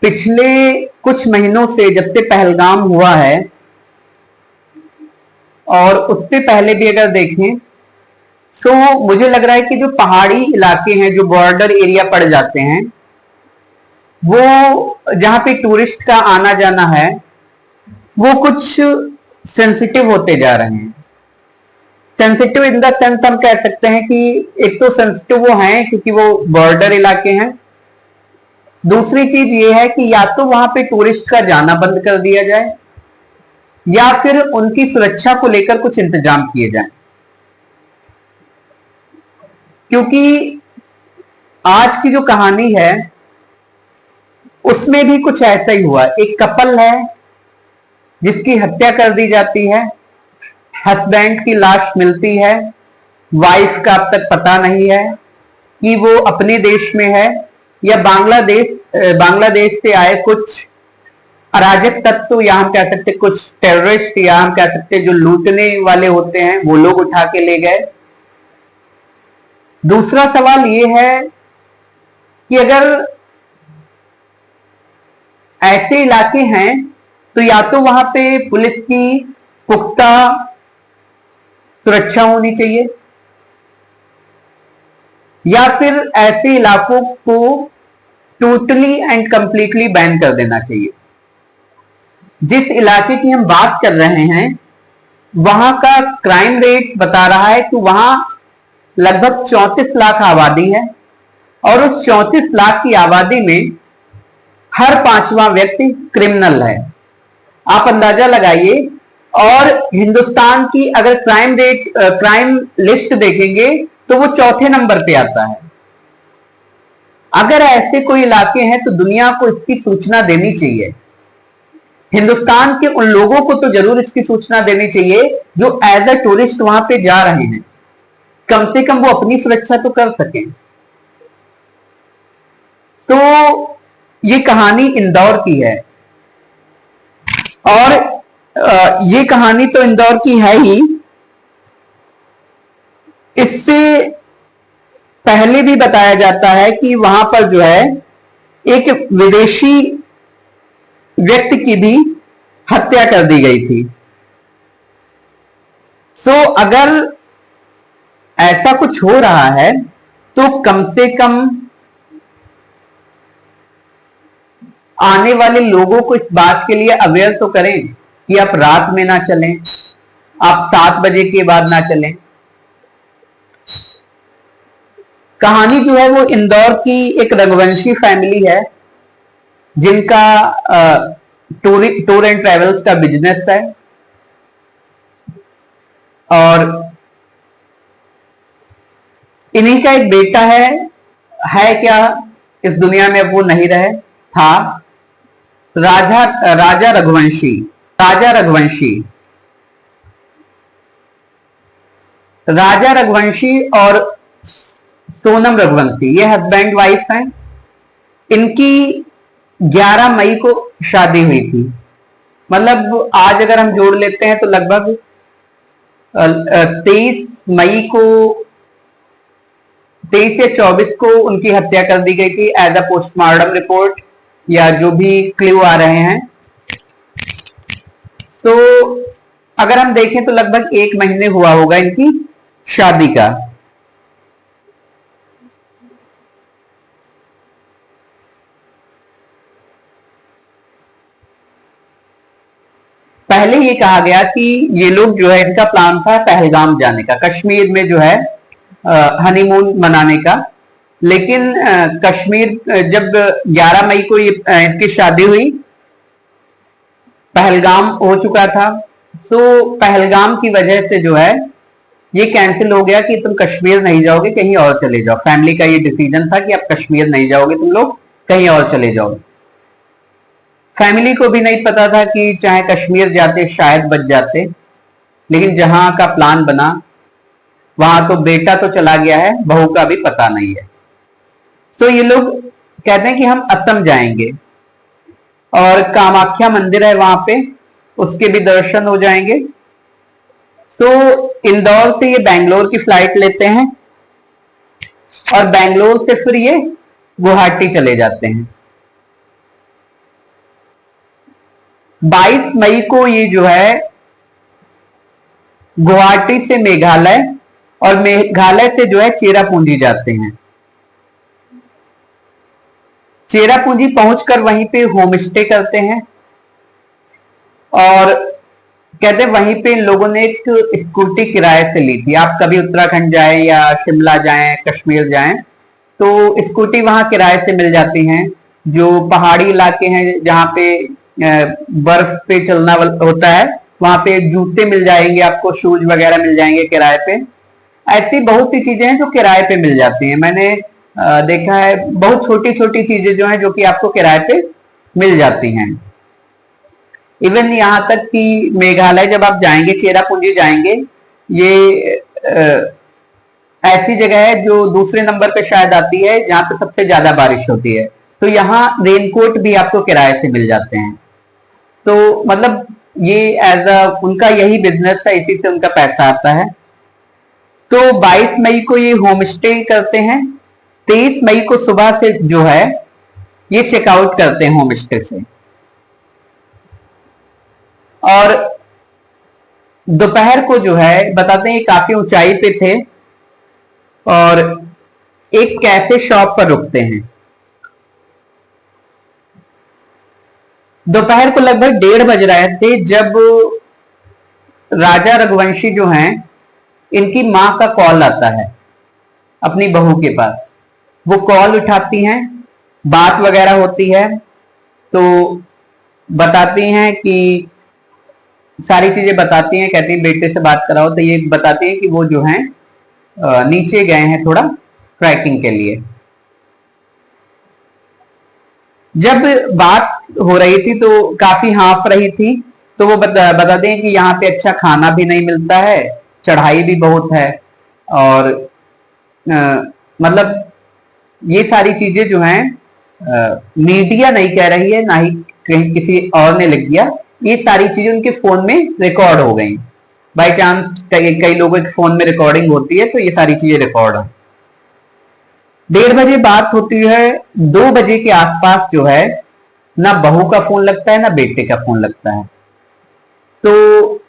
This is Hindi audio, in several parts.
पिछले कुछ महीनों से जब से पहलगाम हुआ है और उससे पहले भी अगर देखें तो मुझे लग रहा है कि जो पहाड़ी इलाके हैं, जो बॉर्डर एरिया पड़ जाते हैं, वो जहां पे टूरिस्ट का आना जाना है, वो कुछ सेंसिटिव होते जा रहे हैं। सेंसिटिव इन द सेंस हम कह सकते हैं कि एक तो सेंसिटिव वो हैं क्योंकि वो बॉर्डर इलाके हैं। दूसरी चीज ये है कि या तो वहां पे टूरिस्ट का जाना बंद कर दिया जाए या फिर उनकी सुरक्षा को लेकर कुछ इंतजाम किए जाएं। क्योंकि आज की जो कहानी है उसमें भी कुछ ऐसा ही हुआ। एक कपल है जिसकी हत्या कर दी जाती है, हस्बैंड की लाश मिलती है, वाइफ का अब तक पता नहीं है कि वो अपने देश में है या बांग्लादेश से आए कुछ अराजक तत्व, या हम कह सकते कुछ टेररिस्ट, या हम कह सकते जो लूटने वाले होते हैं वो लोग उठा के ले गए। दूसरा सवाल ये है कि अगर ऐसे इलाके हैं तो या तो वहां पे पुलिस की पुख्ता सुरक्षा होनी चाहिए या फिर ऐसे इलाकों को टोटली एंड कंप्लीटली बैन कर देना चाहिए। जिस इलाके की हम बात कर रहे हैं वहां का क्राइम रेट बता रहा है कि वहां लगभग 34 लाख आबादी है और उस 34 लाख की आबादी में हर पांचवा व्यक्ति क्रिमिनल है। आप अंदाजा लगाइए। और हिंदुस्तान की अगर क्राइम लिस्ट देखेंगे तो वो चौथे नंबर पे आता है। अगर ऐसे कोई इलाके हैं तो दुनिया को इसकी सूचना देनी चाहिए। हिंदुस्तान के उन लोगों को तो जरूर इसकी सूचना देनी चाहिए जो एज अ टूरिस्ट वहां पे जा रहे हैं, कम से कम वो अपनी सुरक्षा तो कर सकें। तो ये कहानी इंदौर की है और ये कहानी तो इंदौर की है ही, इससे पहले भी बताया जाता है कि वहां पर जो है एक विदेशी व्यक्ति की भी हत्या कर दी गई थी। सो अगर ऐसा कुछ हो रहा है तो कम से कम आने वाले लोगों को इस बात के लिए अवेयर तो करें कि आप रात में ना चलें, आप 7 बजे के बाद ना चलें। कहानी जो है वो इंदौर की एक रघुवंशी फैमिली है जिनका टूर एंड ट्रेवल्स का बिजनेस है और इन्हीं का एक बेटा है क्या इस दुनिया में, अब वो नहीं रहे, था राजा रघुवंशी। राजा रघुवंशी और सोनम रघुवंशी ये हस्बैंड वाइफ हैं। इनकी 11 मई को शादी हुई थी। मतलब आज अगर हम जोड़ लेते हैं तो लगभग 23 मई को 23 या 24 को उनकी हत्या कर दी गई थी एज अ पोस्टमार्टम रिपोर्ट या जो भी क्ल्यू आ रहे हैं। तो अगर हम देखें तो लगभग 1 महीने हुआ होगा इनकी शादी का। पहले ये कहा गया कि ये लोग जो है इनका प्लान था पहलगाम जाने का, कश्मीर में जो है हनीमून मनाने का। लेकिन कश्मीर जब 11 मई को इनकी शादी हुई, पहलगाम हो चुका था। तो पहलगाम की वजह से जो है ये कैंसिल हो गया कि तुम कश्मीर नहीं जाओगे, कहीं और चले जाओ। फैमिली का ये डिसीजन था कि आप कश्मीर नहीं जाओगे, तुम लोग कहीं और चले जाओ। फैमिली को भी नहीं पता था कि चाहे कश्मीर जाते शायद बच जाते, लेकिन जहां का प्लान बना वहां तो बेटा तो चला गया है, बहू का भी पता नहीं है। सो ये लोग कहते हैं कि हम असम जाएंगे और कामाख्या मंदिर है वहां पे, उसके भी दर्शन हो जाएंगे। सो इंदौर से ये बेंगलोर की फ्लाइट लेते हैं और बेंगलोर से फिर ये गुवाहाटी चले जाते हैं। 22 मई को ये जो है गुवाहाटी से मेघालय और मेघालय से जो है चेरापूंजी जाते हैं। चेरापूंजी पहुंचकर वहीं पे होम स्टे करते हैं और कहते हैं वहीं पे इन लोगों ने एक स्कूटी किराए से ली थी। आप कभी उत्तराखंड जाएं या शिमला जाएं, कश्मीर जाएं, तो स्कूटी वहां किराए से मिल जाती हैं। जो पहाड़ी इलाके हैं जहां पे बर्फ पे चलना होता है, वहां पे जूते मिल जाएंगे आपको, शूज वगैरह मिल जाएंगे किराए पे। ऐसी बहुत सी चीजें हैं जो किराए पे मिल जाती हैं। मैंने देखा है बहुत छोटी छोटी चीजें जो हैं जो कि आपको किराए पे मिल जाती हैं। इवन यहाँ तक कि मेघालय जब आप जाएंगे, चेरापूंजी जाएंगे, ये ऐसी जगह है जो दूसरे नंबर पे शायद आती है जहां पे सबसे ज्यादा बारिश होती है। तो यहाँ रेनकोट भी आपको किराए से मिल जाते हैं। तो मतलब ये एज अ उनका यही बिजनेस है, इसी से उनका पैसा आता है। तो 22 मई को ये होम स्टे करते हैं। 23 मई को सुबह से जो है ये चेकआउट करते हैं होम स्टे से। और दोपहर को जो है बताते हैं काफी ऊंचाई पे थे और एक कैफे शॉप पर रुकते हैं। दोपहर को लगभग 1:30 बज रहे थे जब राजा रघुवंशी जो हैं, इनकी मां का कॉल आता है अपनी बहू के पास। वो कॉल उठाती हैं, बात वगैरह होती है, तो बताती हैं कि सारी चीजें बताती हैं, कहती हैं बेटे से बात कराओ। तो ये बताती हैं कि वो जो हैं नीचे गए हैं थोड़ा ट्रैकिंग के लिए। जब बात हो रही थी तो काफी हाँफ रही थी, तो वो बताते हैं कि यहाँ पे अच्छा खाना भी नहीं मिलता है, चढ़ाई भी बहुत है, और मतलब ये सारी चीजें जो हैं मीडिया नहीं कह रही है, ना ही कहीं किसी और ने लिख दिया, ये सारी चीजें उनके फोन में रिकॉर्ड हो गई। बाई चांस कई लोगों के फोन में रिकॉर्डिंग होती है, तो ये सारी चीजें रिकॉर्ड है। 1:30 बजे बात होती है। 2 बजे के आसपास जो है ना बहू का फोन लगता है ना बेटे का फोन लगता है। तो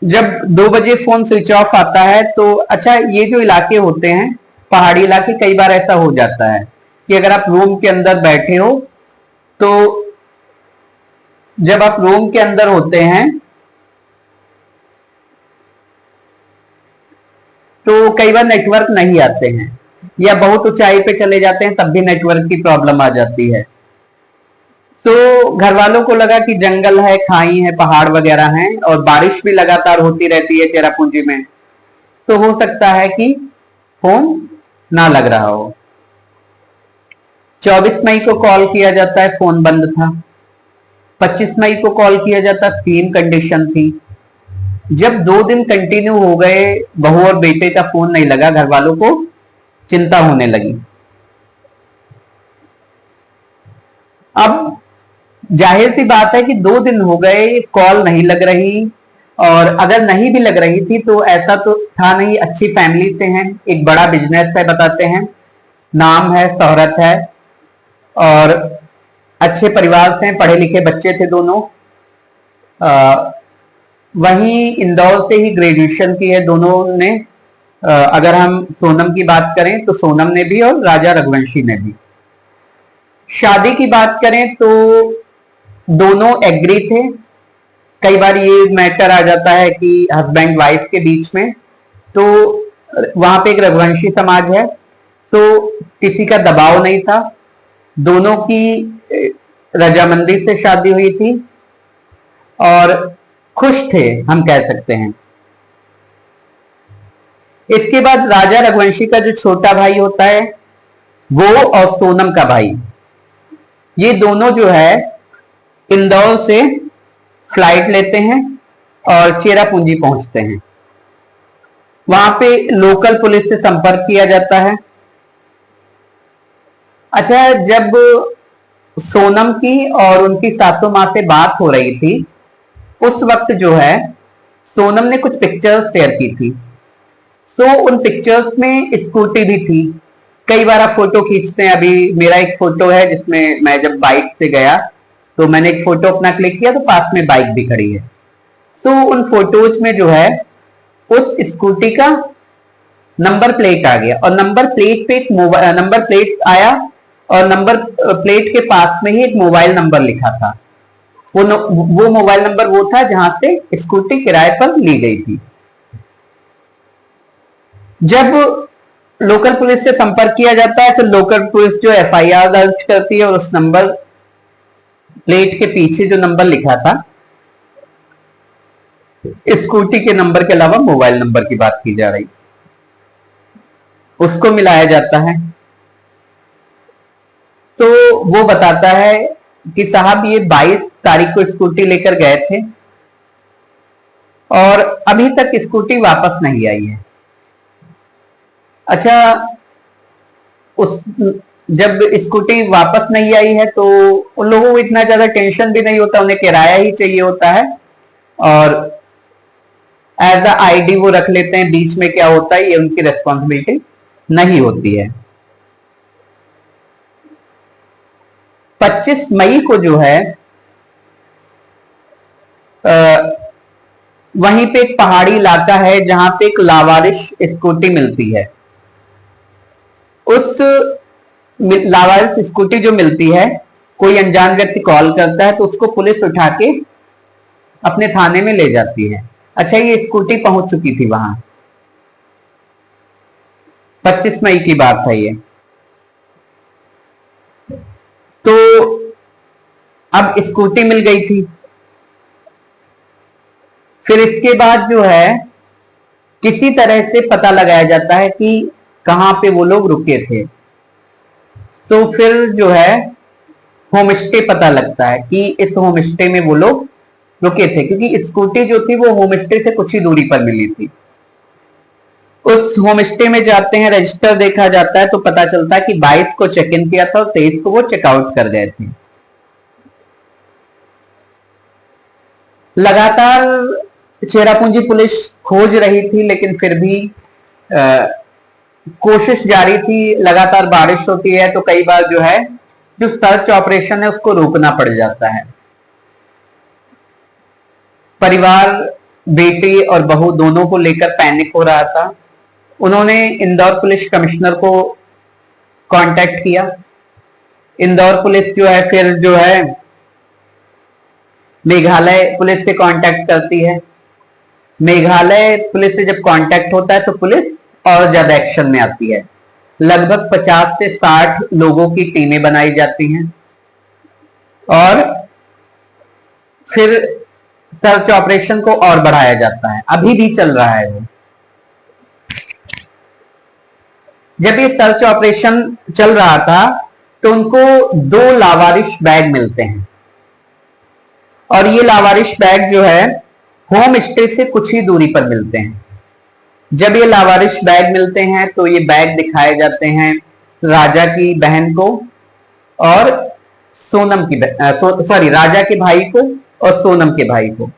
जब 2 बजे फोन स्विच ऑफ आता है, तो अच्छा ये जो इलाके होते हैं पहाड़ी इलाके, कई बार ऐसा हो जाता है कि अगर आप रूम के अंदर बैठे हो, तो जब आप रूम के अंदर होते हैं तो कई बार नेटवर्क नहीं आते हैं, या बहुत ऊंचाई पे चले जाते हैं तब भी नेटवर्क की प्रॉब्लम आ जाती है। तो घर वालों को लगा कि जंगल है, खाई है, पहाड़ वगैरह हैं, और बारिश भी लगातार होती रहती है चेरापूंजी में, तो हो सकता है कि फोन ना लग रहा हो। 24 मई को कॉल किया जाता है, फोन बंद था। 25 मई को कॉल किया जाता, सेम कंडीशन थी। जब 2 दिन कंटिन्यू हो गए, बहू और बेटे का फोन नहीं लगा, घर वालों को चिंता होने लगी। अब जाहिर सी बात है कि 2 दिन हो गए, कॉल नहीं लग रही, और अगर नहीं भी लग रही थी तो ऐसा तो था नहीं, अच्छी फैमिली से हैं, एक बड़ा बिजनेस है बताते हैं, नाम है, शोहरत है, और अच्छे परिवार से, पढ़े लिखे बच्चे थे दोनों। वहीं इंदौर से ही ग्रेजुएशन की है दोनों ने। अगर हम सोनम की बात करें तो सोनम ने भी और राजा रघुवंशी ने भी। शादी की बात करें तो दोनों एग्री थे। कई बार ये मैटर आ जाता है कि हस्बैंड वाइफ के बीच में, तो वहां पे एक रघुवंशी समाज है, तो किसी का दबाव नहीं था, दोनों की रजामंदी से शादी हुई थी और खुश थे, हम कह सकते हैं। इसके बाद राजा रघुवंशी का जो छोटा भाई होता है, वो और सोनम का भाई, ये दोनों जो है इंदौर से फ्लाइट लेते हैं और चेरापूंजी पहुंचते हैं। वहां पे लोकल पुलिस से संपर्क किया जाता है। अच्छा, जब सोनम की और उनकी सासू मां से बात हो रही थी, उस वक्त जो है सोनम ने कुछ पिक्चर्स शेयर की थी। सो उन पिक्चर्स में स्कूटी भी थी। कई बार आप फोटो खींचते हैं, अभी मेरा एक फोटो है जिसमें मैं जब बाइक से गया तो मैंने एक फोटो अपना क्लिक किया तो पास में बाइक भी खड़ी है। तो उन फोटोज में जो है उस स्कूटी का नंबर प्लेट आ गया और नंबर प्लेट पे एक नंबर प्लेट आया और नंबर प्लेट के पास में ही एक मोबाइल नंबर लिखा था। वो मोबाइल नंबर वो था जहां से स्कूटी किराए पर ली गई थी। जब लोकल पुलिस से संपर्क किया जाता है तो लोकल पुलिस जो एफआईआर दर्ज करती है और उस नंबर प्लेट के पीछे जो नंबर लिखा था स्कूटी के नंबर के अलावा मोबाइल नंबर की बात की जा रही, उसको मिलाया जाता है। तो वो बताता है कि साहब ये 22 तारीख को स्कूटी लेकर गए थे और अभी तक स्कूटी वापस नहीं आई है। अच्छा, उस जब स्कूटी वापस नहीं आई है तो उन लोगों को इतना ज्यादा टेंशन भी नहीं होता, उन्हें किराया ही चाहिए होता है और एज अ आईडी वो रख लेते हैं। बीच में क्या होता है ये उनकी रेस्पॉन्सिबिलिटी नहीं होती है। 25 मई को जो है वहीं पे एक पहाड़ी इलाका है जहां पे एक लावारिश स्कूटी मिलती है। उस लावारिश स्कूटी जो मिलती है, कोई अनजान व्यक्ति कॉल करता है तो उसको पुलिस उठा के अपने थाने में ले जाती है। अच्छा, ये स्कूटी पहुंच चुकी थी वहां, 25 मई की बात है ये। तो अब स्कूटी मिल गई थी। फिर इसके बाद जो है किसी तरह से पता लगाया जाता है कि कहां पे वो लोग रुके थे। तो फिर जो है होम स्टे पता लगता है कि इस होम स्टे में वो लोग रुके थे, क्योंकि स्कूटी जो थी वो होम स्टे से कुछ ही दूरी पर मिली थी। उस होम स्टे में जाते हैं, रजिस्टर देखा जाता है तो पता चलता है कि 22 को चेक इन किया था और 23 को वो चेकआउट कर गए थे। लगातार चेरापूंजी पुलिस खोज रही थी लेकिन फिर भी कोशिश जारी थी। लगातार बारिश होती है तो कई बार जो है जो सर्च ऑपरेशन है उसको रोकना पड़ जाता है। परिवार बेटे और बहू दोनों को लेकर पैनिक हो रहा था। उन्होंने इंदौर पुलिस कमिश्नर को कांटेक्ट किया। इंदौर पुलिस जो है फिर जो है मेघालय पुलिस से कांटेक्ट करती है। मेघालय पुलिस से जब कांटेक्ट होता है तो पुलिस और ज्यादा एक्शन में आती है। लगभग 50 से 60 लोगों की टीमें बनाई जाती हैं और फिर सर्च ऑपरेशन को और बढ़ाया जाता है। अभी भी चल रहा है वो। जब ये सर्च ऑपरेशन चल रहा था तो उनको 2 लावारिश बैग मिलते हैं और ये लावारिश बैग जो है होम स्टे से कुछ ही दूरी पर मिलते हैं। जब ये लावारिश बैग मिलते हैं तो ये बैग दिखाए जाते हैं राजा की बहन को और सोनम की राजा के भाई को और सोनम के भाई को।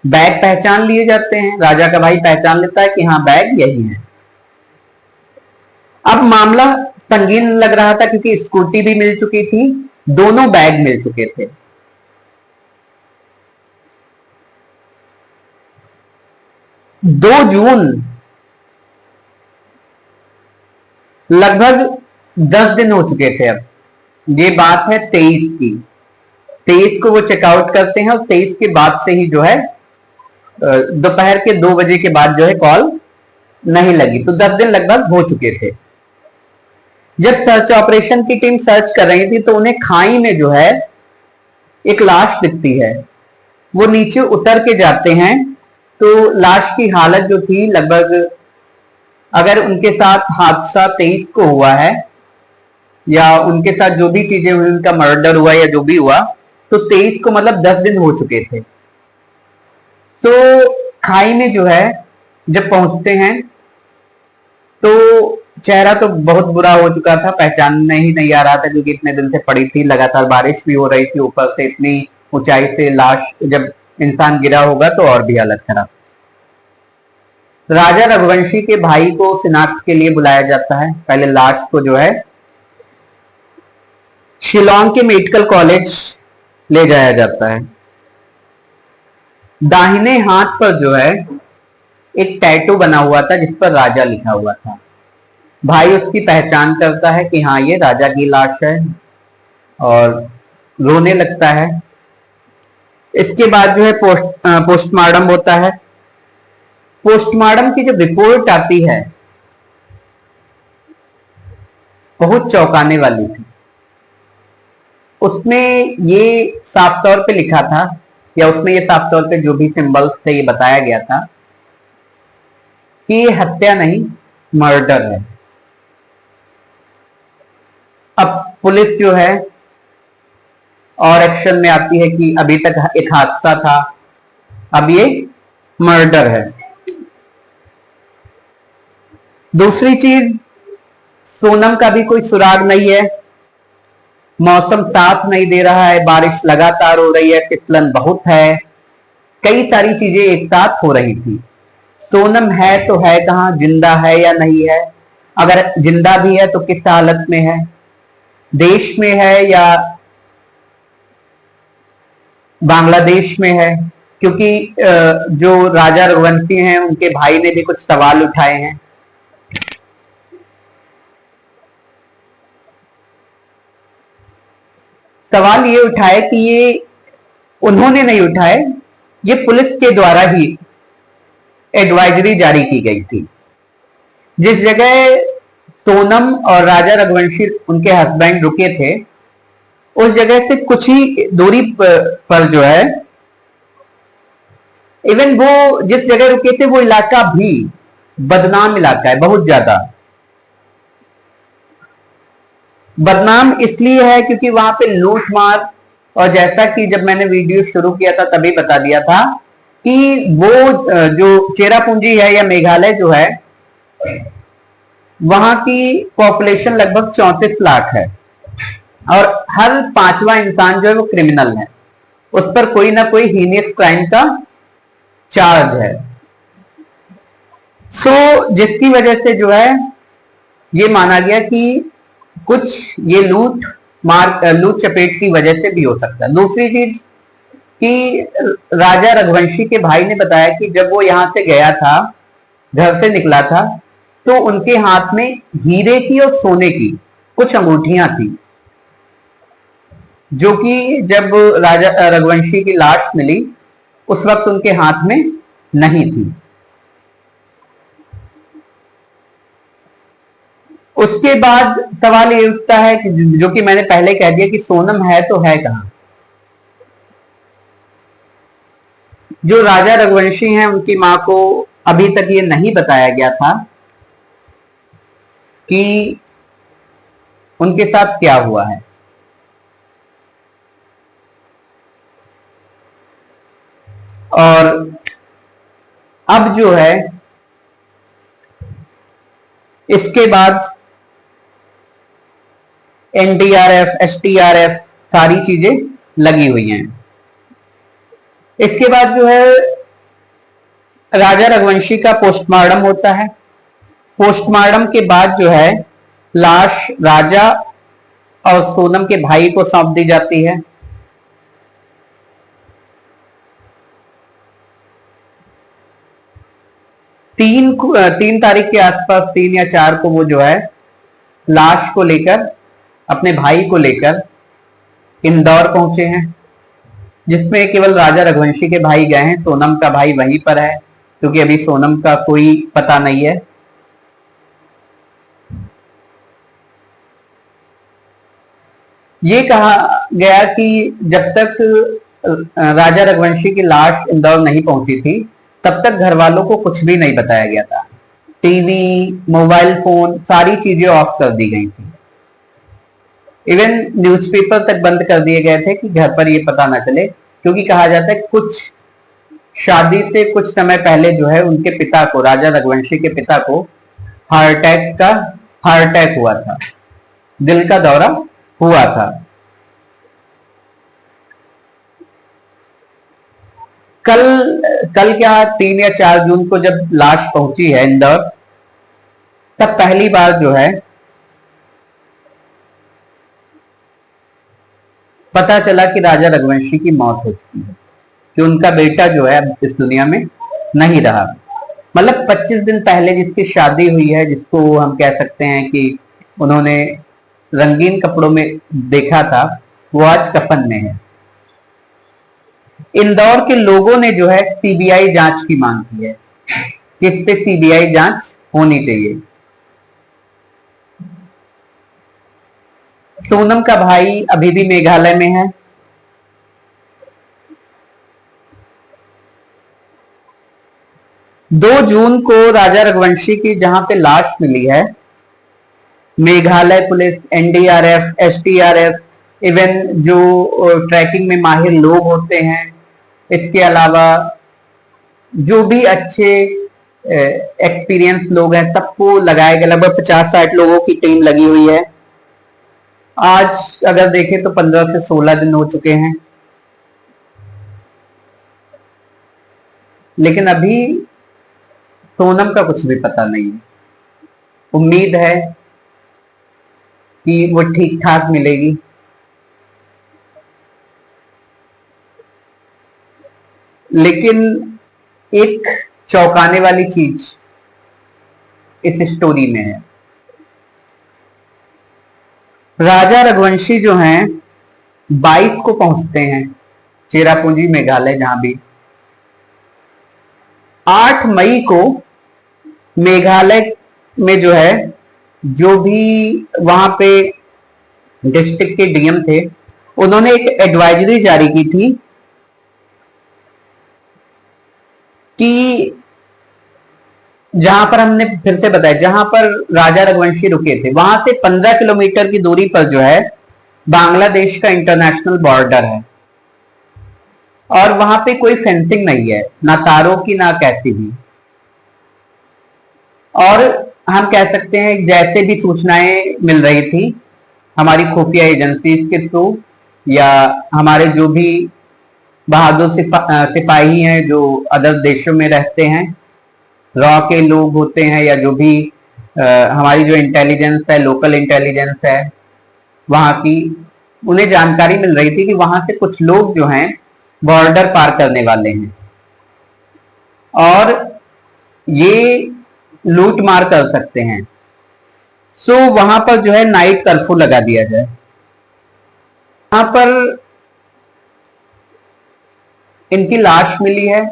बैग पहचान लिए जाते हैं, राजा का भाई पहचान लेता है कि हाँ बैग यही है। अब मामला संगीन लग रहा था क्योंकि स्कूटी भी मिल चुकी थी, दोनों बैग मिल चुके थे। 2 जून लगभग 10 दिन हो चुके थे। अब ये बात है 23 की। 23 को वो चेकआउट करते हैं और 23 के बाद से ही जो है दोपहर के 2 बजे के बाद जो है कॉल नहीं लगी, तो 10 दिन लगभग हो चुके थे। जब सर्च ऑपरेशन की टीम सर्च कर रही थी तो उन्हें खाई में जो है एक लाश दिखती है। वो नीचे उतर के जाते हैं तो लाश की हालत जो थी लगभग, अगर उनके साथ हादसा 23 को हुआ है या उनके साथ जो भी चीजें हुई, उनका मर्डर हुआ या जो भी हुआ, तो 23 को मतलब 10 दिन हो चुके थे। तो खाई में जो है जब पहुंचते हैं तो चेहरा तो बहुत बुरा हो चुका था, पहचानने ही नहीं आ रहा था क्योंकि इतने दिन से पड़ी थी, लगातार बारिश भी हो रही थी, ऊपर से इतनी ऊंचाई से लाश जब इंसान गिरा होगा तो और भी हालत खराब। राजा रघुवंशी के भाई को शिनाख्त के लिए बुलाया जाता है। पहले लाश को जो है शिलोंग के मेडिकल कॉलेज ले जाया जाता है। दाहिने हाथ पर जो है एक टैटू बना हुआ था जिस पर राजा लिखा हुआ था। भाई उसकी पहचान करता है कि हाँ ये राजा की लाश है और रोने लगता है। इसके बाद जो है पोस्टमार्टम होता है। पोस्टमार्टम की जब रिपोर्ट आती है बहुत चौंकाने वाली थी। उसमें ये साफ तौर पे लिखा था, या उसमें ये साफ तौर पे जो भी सिंबल्स थे ये बताया गया था कि ये हत्या नहीं मर्डर है। अब पुलिस जो है और एक्शन में आती है कि अभी तक एक हादसा था, अब ये मर्डर है। दूसरी चीज, सोनम का भी कोई सुराग नहीं है। मौसम साथ नहीं दे रहा है, बारिश लगातार हो रही है, फिसलन बहुत है, कई सारी चीजें एक साथ हो रही थी। सोनम है तो है कहां, जिंदा है या नहीं है? अगर जिंदा भी है तो किस हालत में है, देश में है या बांग्लादेश में है? क्योंकि जो राजा रघुवंशी हैं उनके भाई ने भी कुछ सवाल उठाए हैं। सवाल ये उठाए कि ये उन्होंने नहीं उठाए, ये पुलिस के द्वारा ही एडवाइजरी जारी की गई थी। जिस जगह सोनम और राजा रघुवंशी उनके हस्बैंड रुके थे उस जगह से कुछ ही दूरी पर जो है, इवन वो जिस जगह रुके थे वो इलाका भी बदनाम इलाका है, बहुत ज्यादा बदनाम इसलिए है क्योंकि वहां पे लूट मार, और जैसा कि जब मैंने वीडियो शुरू किया था तभी बता दिया था कि वो जो चेरापूंजी है या मेघालय जो है वहां की पॉपुलेशन लगभग 34 लाख है और हर पांचवा इंसान जो है वो क्रिमिनल है, उस पर कोई ना कोई हीनियस क्राइम का चार्ज है। सो जिसकी वजह से जो है ये माना गया कि कुछ ये लूट चपेट की वजह से भी हो सकता है। दूसरी चीज कि राजा रघुवंशी के भाई ने बताया कि जब वो यहां से गया था, घर से निकला था, तो उनके हाथ में हीरे की और सोने की कुछ अंगूठियां थी, जो कि जब राजा रघुवंशी की लाश मिली उस वक्त उनके हाथ में नहीं थी। उसके बाद सवाल ये उठता है कि जो कि मैंने पहले कह दिया कि सोनम है तो है कहां? जो राजा रघुवंशी हैं उनकी मां को अभी तक ये नहीं बताया गया था कि उनके साथ क्या हुआ है। और अब जो है इसके बाद एनडीआरएफ, एसटीआरएफ सारी चीजें लगी हुई हैं। इसके बाद जो है राजा रघुवंशी का पोस्टमार्टम होता है। पोस्टमार्टम के बाद जो है लाश राजा और सोनम के भाई को सौंप दी जाती है। तीन तारीख के आसपास, 3 या 4 को वो जो है लाश को लेकर, अपने भाई को लेकर इंदौर पहुंचे हैं, जिसमें केवल राजा रघुवंशी के भाई गए हैं। सोनम का भाई वहीं पर है क्योंकि अभी सोनम का कोई पता नहीं है। ये कहा गया कि जब तक राजा रघुवंशी की लाश इंदौर नहीं पहुंची थी तब तक घर वालों को कुछ भी नहीं बताया गया था। टीवी, मोबाइल फोन, सारी चीजें ऑफ कर दी गई थी। इवन न्यूज़पेपर तक बंद कर दिए गए थे कि घर पर ये पता ना चले, क्योंकि कहा जाता है कुछ शादी से कुछ समय पहले जो है उनके पिता को, राजा रघुवंशी के पिता को हार्ट अटैक हुआ था, दिल का दौरा हुआ था। कल क्या 3 या 4 जून को जब लाश पहुंची है इंदौर, तब पहली बार जो है पता चला कि राजा रघुवंशी की मौत हो चुकी है, कि उनका बेटा जो है अब इस दुनिया में नहीं रहा। मतलब 25 दिन पहले जिसकी शादी हुई है, जिसको हम कह सकते हैं कि उन्होंने रंगीन कपड़ों में देखा था, वो आज कफन में है। इंदौर के लोगों ने जो है सीबीआई जांच की मांग की है कि इस पे सीबीआई जांच होनी चाहिए। सोनम का भाई अभी भी मेघालय में है। दो जून को राजा रघुवंशी की जहां पे लाश मिली है, Meghalaya police, NDRF, STRF, even जो ट्रैकिंग में माहिर लोग होते हैं, इसके अलावा जो भी अच्छे एक्सपीरियंस लोग हैं, सबको लगाए गए। लगभग 50-60 लोगों की टीम लगी हुई है। आज अगर देखें तो 15 से 16 दिन हो चुके हैं, लेकिन अभी सोनम का कुछ भी पता नहीं है। उम्मीद है कि वो ठीक ठाक मिलेगी। लेकिन एक चौंकाने वाली चीज इस स्टोरी में है। राजा रघुवंशी जो हैं 22 को पहुंचते हैं चेरापूंजी मेघालय, जहां भी 8 मई को मेघालय में जो है, जो भी वहां पे डिस्ट्रिक्ट के डीएम थे, उन्होंने एक एडवाइजरी जारी की थी कि जहां पर हमने फिर से बताया, जहां पर राजा रघुवंशी रुके थे, वहां से 15 किलोमीटर की दूरी पर जो है बांग्लादेश का इंटरनेशनल बॉर्डर है, और वहां पे कोई फेंसिंग नहीं है, ना तारों की ना कैसी भी। और हम कह सकते हैं जैसे भी सूचनाएं मिल रही थी हमारी खुफिया एजेंसी के थ्रू, या हमारे जो भी बहादुर सिपाही हैं जो अदर देशों में रहते हैं, रॉ के लोग होते हैं, या जो भी हमारी जो इंटेलिजेंस है, लोकल इंटेलिजेंस है वहां की, उन्हें जानकारी मिल रही थी कि वहां से कुछ लोग जो हैं बॉर्डर पार करने वाले हैं और ये लूट मार कर सकते हैं। सो वहां पर जो है नाइट कर्फ्यू लगा दिया जाए। वहां पर इनकी लाश मिली है,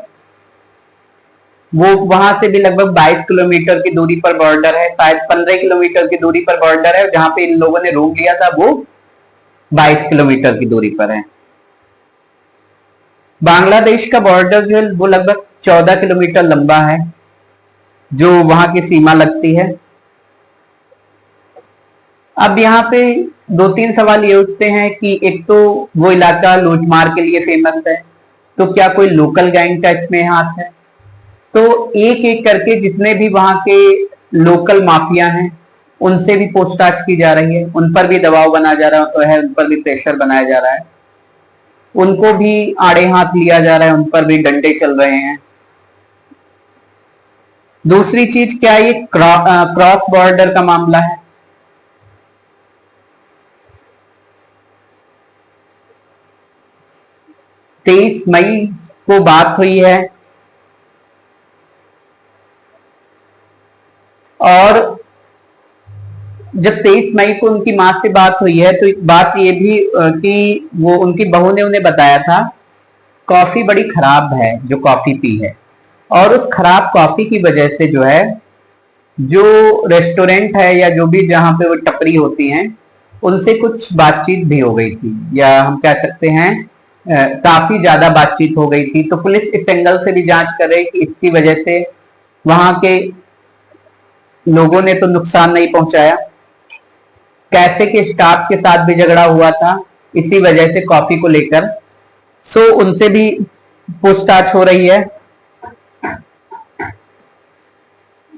वो वहां से भी लगभग 22 किलोमीटर की दूरी पर बॉर्डर है, शायद 15 किलोमीटर की दूरी पर बॉर्डर है। जहां पे इन लोगों ने रूम लिया था वो 22 किलोमीटर की दूरी पर है। बांग्लादेश का बॉर्डर जो है वो लगभग 14 किलोमीटर लंबा है, जो वहां की सीमा लगती है। अब यहाँ पे 2-3 सवाल ये उठते हैं कि एक तो वो इलाका लूटमार के लिए फेमस है, तो क्या कोई लोकल गैंग का इसमें हाथ है? तो एक एक करके जितने भी वहां के लोकल माफिया हैं उनसे भी पूछताछ की जा रही है, उन पर भी दबाव बना जा रहा है, उन पर भी प्रेशर बनाया जा रहा है, उनको भी आड़े हाथ लिया जा रहा है, उन पर भी डंडे चल रहे हैं। दूसरी चीज क्या, ये क्रॉस बॉर्डर का मामला है। 23 मई को बात हुई है, और जब 23 मई को उनकी मां से बात हुई है तो बात ये भी कि वो उनकी बहू ने उन्हें बताया था कॉफी बड़ी खराब है जो कॉफी पी है, और उस खराब कॉफी की वजह से जो है जो रेस्टोरेंट है या जो भी जहां पे वो टपरी होती हैं उनसे कुछ बातचीत भी हो गई थी, या हम कह सकते हैं काफी ज्यादा बातचीत हो गई थी। तो पुलिस इस एंगल से भी जांच कर रही कि इसकी वजह से वहां के लोगों ने तो नुकसान नहीं पहुंचाया, कैफे के स्टाफ के साथ भी झगड़ा हुआ था इसी वजह से कॉफी को लेकर। सो उनसे भी पूछताछ हो रही है।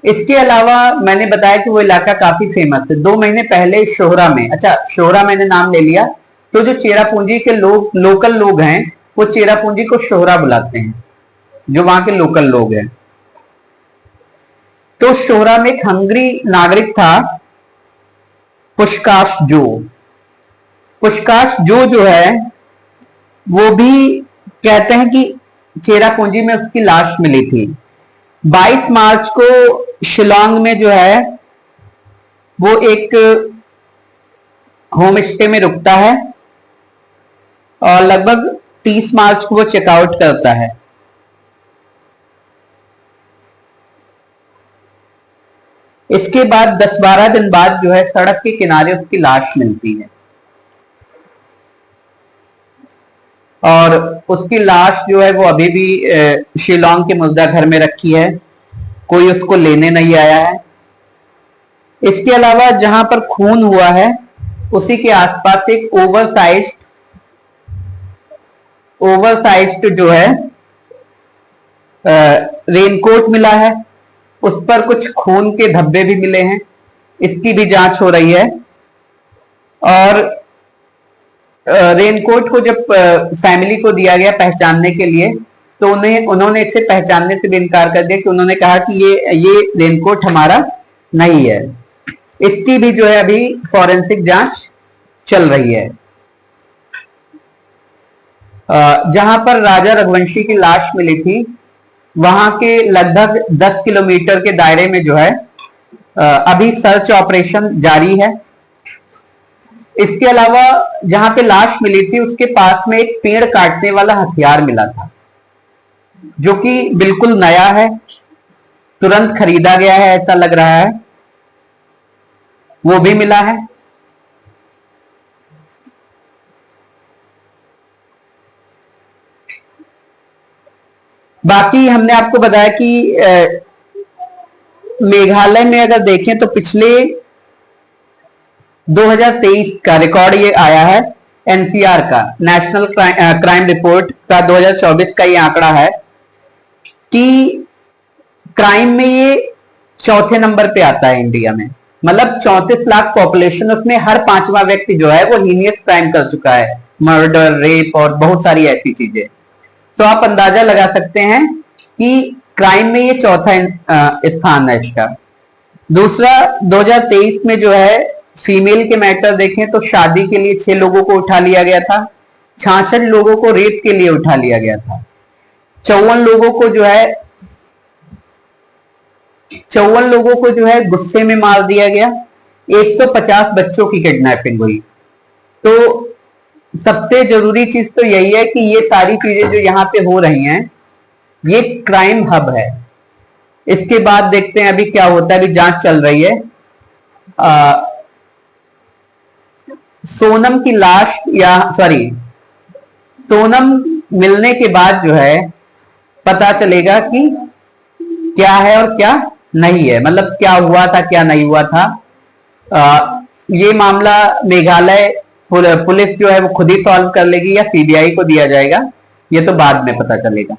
इसके अलावा मैंने बताया कि वो इलाका काफी फेमस है। 2 महीने पहले शोहरा में, अच्छा शोहरा मैंने नाम ले लिया, तो जो चेरापूंजी के लोग, लोकल लोग हैं, वो चेरापूंजी को शोहरा बुलाते हैं, जो वहां के लोकल लोग हैं। तो शोहरा में एक हंगरी नागरिक था पुष्काश जो। पुष्काश जो है वो भी कहते हैं कि चेरापूंजी में उसकी लाश मिली थी। 22 मार्च को शिलोंग में जो है वो एक होम स्टे में रुकता है और लगभग 30 मार्च को वो चेकआउट करता है। इसके बाद 10-12 दिन बाद जो है सड़क के किनारे उसकी लाश मिलती है और उसकी लाश जो है वो अभी भी शिलोंग के मुर्दा घर में रखी है, कोई उसको लेने नहीं आया है। इसके अलावा जहां पर खून हुआ है उसी के आसपास एक ओवरसाइज्ड जो है रेनकोट मिला है, उस पर कुछ खून के धब्बे भी मिले हैं, इसकी भी जांच हो रही है। और रेनकोट को जब फैमिली को दिया गया पहचानने के लिए तो उन्होंने इसे पहचानने से भी इनकार कर दिया कि उन्होंने कहा कि ये रेनकोट हमारा नहीं है। इसकी भी जो है अभी फॉरेंसिक जांच चल रही है। जहां पर राजा रघुवंशी की लाश मिली थी वहां के लगभग 10 किलोमीटर के दायरे में जो है अभी सर्च ऑपरेशन जारी है। इसके अलावा जहां पे लाश मिली थी उसके पास में एक पेड़ काटने वाला हथियार मिला था जो कि बिल्कुल नया है, तुरंत खरीदा गया है ऐसा लग रहा है, वो भी मिला है। बाकी हमने आपको बताया कि मेघालय में अगर देखें तो पिछले 2023 का रिकॉर्ड ये आया है, एनसीआर का, नेशनल क्राइम रिपोर्ट का 2024 का ये आंकड़ा है कि क्राइम में ये चौथे नंबर पे आता है इंडिया में। मतलब 34 लाख पॉपुलेशन, उसमें हर 5वां व्यक्ति जो है वो हीनियस क्राइम कर चुका है, मर्डर, रेप और बहुत सारी ऐसी चीजें। तो आप अंदाजा लगा सकते हैं कि क्राइम में ये चौथा स्थान है इसका। दूसरा, 2023 में जो है फीमेल के मैटर देखें तो शादी के लिए 6 लोगों को उठा लिया गया था, 66 लोगों को रेप के लिए उठा लिया गया था, 54 लोगों को जो है गुस्से में मार दिया गया, 150 बच्चों की किडनैपिंग हुई। तो सबसे जरूरी चीज तो यही है कि ये सारी चीजें जो यहाँ पे हो रही हैं ये क्राइम हब है। इसके बाद देखते हैं अभी क्या होता है, अभी जांच चल रही है। सोनम की लाश सोनम मिलने के बाद जो है पता चलेगा कि क्या है और क्या नहीं है, मतलब क्या हुआ था क्या नहीं हुआ था। ये मामला मेघालय पुलिस जो है वो खुद ही सॉल्व कर लेगी या सीबीआई को दिया जाएगा, ये तो बाद में पता चलेगा।